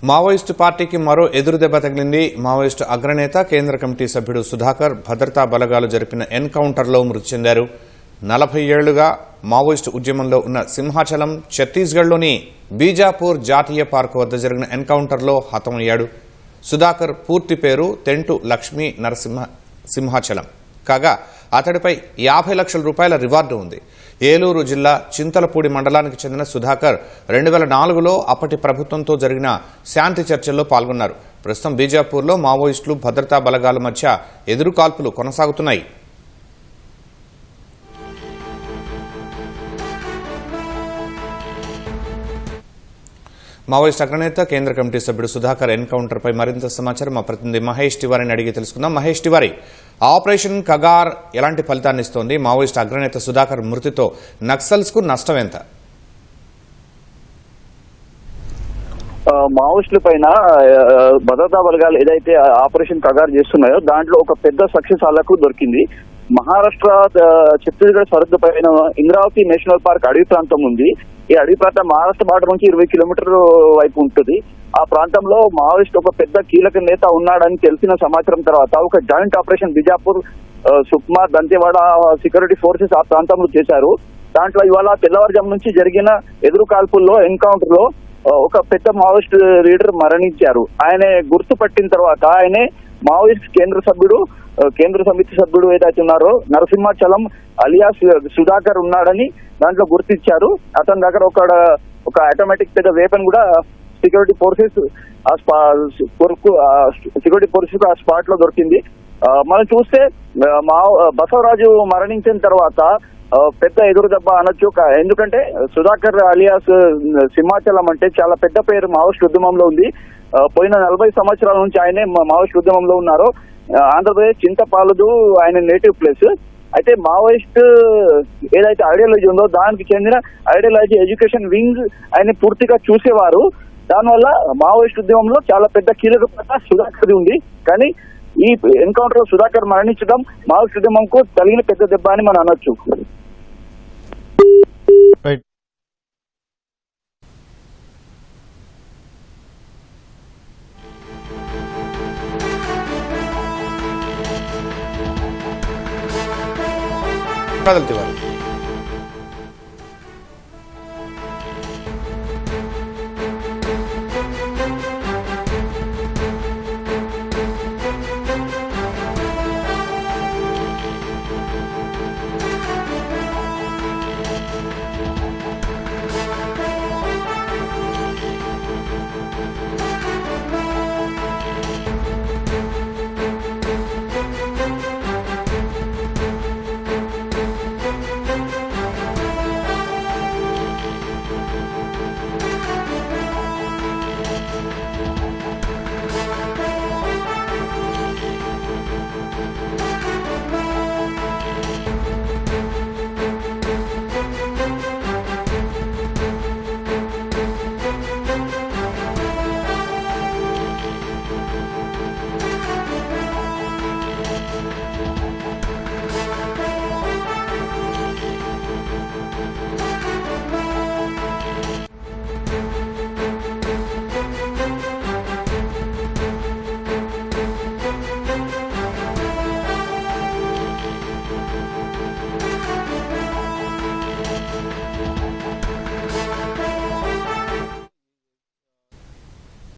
Maoist పార్టీకి మరో ఎదురుదెబ్బ తగిలింది. మావోయిస్టు అగ్రనేత కేంద్ర కమిటీ సభ్యుడు సుధాకర్ భద్రతా బలగాలు జరిపిన ఎన్కౌంటర్లో మృతి చెందారు. 40 ఏళ్లుగా మావోయిస్టు ఉద్యమంలో ఉన్న సింహాచలం ఛత్తీస్గఢ్లోని బీజాపూర్ జాతీయ పార్కు వద్ద జరిగిన ఎన్కౌంటర్లో హతమయ్యాడు. సుధాకర్ పూర్తి పేరు తెంటు లక్ష్మీ సింహాచలం కాగా అతడిపై 50 లక్షల రూపాయల రివార్డు ఉంది. ఏలూరు జిల్లా చింతలపూడి మండలానికి చెందిన సుధాకర్ 2004లో అప్పటి ప్రభుత్వంతో జరిగిన శాంతి చర్చల్లో పాల్గొన్నారు. ప్రస్తుతం బీజాపూర్లో మావోయిస్టులు భద్రతా బలగాల మధ్య ఎదురుకాల్పులు కొనసాగుతున్నాయి. మావోయిస్ట్ అగ్రనేత కేంద్ర కమిటీ సభ్యుడు సుధాకర్ ఎన్కౌంటర్ పై మరింత సమాచారం మా ప్రతినిధి మహేష్ తివారీని అడిగి తెలుసుకుందాం. మహేష్ తివారీ, ఆపరేషన్ కగార్ ఎలాంటి ఫలితాన్ని ఇస్తోంది? మావోయిస్ట్ అగ్రనేత సుధాకర్ మృతితో నక్సల్స్ కు నష్టం ఎంత? మావోయిస్టుల పైన భద్రతా బలగాలు ఏదైతే ఆపరేషన్ కగార్ చేస్తున్నాయో దాంట్లో ఒక పెద్ద సక్సెస్ వాళ్ళకు దొరికింది. మహారాష్ట్ర ఛత్తీస్గఢ్ సరిహద్దు పైన ఇంద్రావతి నేషనల్ పార్క్ అడవి ప్రాంతం ఉంది. ఈ అడవి ప్రాంతం మహారాష్ట్ర బార్డర్ నుంచి 20 కిలోమీటర్ వైపు ఉంటుంది. ఆ ప్రాంతంలో మావోయిస్ట్ ఒక పెద్ద కీలక నేత ఉన్నాడని తెలిసిన సమాచారం తర్వాత ఒక joint operation Bijapur, Sukma, Dantewada security forces ఆ ప్రాంతంలో చేశారు. దాంట్లో ఇవాళ తెల్లవారుజాము నుంచి జరిగిన ఎదురు కాల్పుల్లో ఎన్కౌంటర్ లో ఒక పెద్ద మావోయిస్ట్ లీడర్ మరణించారు. ఆయన గుర్తుపట్టిన తర్వాత ఆయనే మావోయిస్ట్ కేంద్ర సమితి సభ్యుడు ఏదైతే ఉన్నారో నరసింహాచలం అలియాస్ సుధాకర్ ఉన్నాడని దాంట్లో గుర్తించారు. అతని దగ్గర ఒక ఆటోమేటిక్ పెద్ద వేపన్ కూడా సెక్యూరిటీ ఫోర్సెస్ ఆ స్పాట్ లో దొరికింది. మనం చూస్తే బసవరాజు మరణించిన తర్వాత పెద్ద ఎదురు దెబ్బ అనొచ్చు. ఎందుకంటే సుధాకర్ అలియాస్ సింహాచలం అంటే చాలా పెద్ద పేరు మావోయిస్ట్ ఉద్యమంలో ఉంది. పోయిన 40 సంవత్సరాల నుంచి ఆయనే మావోయిస్ట్ ఉద్యమంలో ఉన్నారు. ఆంధ్రప్రదేశ్ చింతపాలదు ఆయన నేటివ్ ప్లేస్. అయితే మావోయిస్ట్ ఏదైతే ఐడియాలజీ ఉందో దానికి చెందిన ఐడియాలజీ ఎడ్యుకేషన్ వింగ్ ఆయన పూర్తిగా చూసేవారు. దానివల్ల మావోయిస్ట్ ఉద్యమంలో చాలా పెద్ద కీలక పాత్ర సుధాకర్ది ఉంది. కానీ ఈ ఎన్కౌంటర్ లో సుధాకర్ మరణించడం మావోయిస్ట్ ఉద్యమంకు తగిలిన పెద్ద దెబ్బ అని మనం అనొచ్చు. ప్రజలు తివారీ